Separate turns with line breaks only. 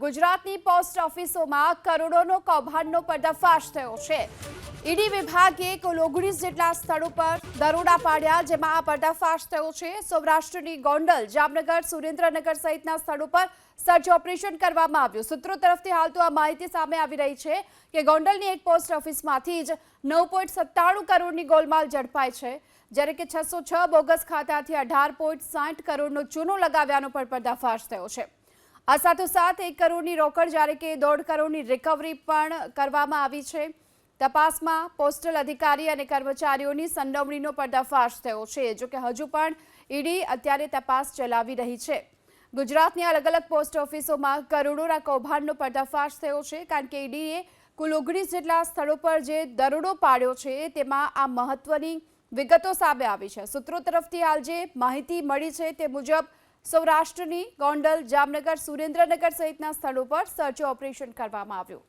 ગુજરાતની પોસ્ટ ઓફિસોમાં કરોડોનો કૌભાંડનો પર્દાફાશ થયો છે। ઈડી વિભાગે કુલ 19 જેટલા સ્થળો પર દરોડા પાડ્યા, જેમાં આ પર્દાફાશ થયો છે। સૌરાષ્ટ્રની ગોંડલ, જામનગર, સુરેન્દ્રનગર સહિતના સ્થળો પર સર્ચ ઓપરેશન કરવામાં આવ્યું। સૂત્રો તરફથી હાલ તો આ માહિતી સામે આવી રહી છે કે ગોંડલની એક પોસ્ટ ઓફિસમાંથી જ 9.97 કરોડની ગોલમાલ ઝડપાઈ છે, જ્યારે કે 606 બોગસ ખાતાથી 18.60 કરોડનો ચૂનો લગાવ્યાનો પણ પર્દાફાશ થયો છે। આ સાથોસાથ 1 કરોડની રોકડ જ્યારે કે 1.5 કરોડની રિકવરી પણ કરવામાં આવી છે। તપાસમાં પોસ્ટલ અધિકારી અને કર્મચારીઓની સંડોવણીનો પર્દાફાશ થયો છે। જો કે હજુ પણ ઈડી અત્યારે તપાસ ચલાવી રહી છે। ગુજરાતની અલગ અલગ પોસ્ટ ઓફિસોમાં કરોડોના કૌભાંડનો પર્દાફાશ થયો છે, કારણ કે ઈડીએ કુલ 19 જેટલા સ્થળો પર જે દરોડો પાડ્યો છે તેમાં આ મહત્વની વિગતો સામે આવી છે। સૂત્રો તરફથી હાલ જે માહિતી મળી છે તે મુજબ સૌરાષ્ટ્રની ગોંડલ, જામનગર, સુરેન્દ્રનગર સહિતના સ્થળો પર સર્ચ ઓપરેશન કરવામાં આવ્યું।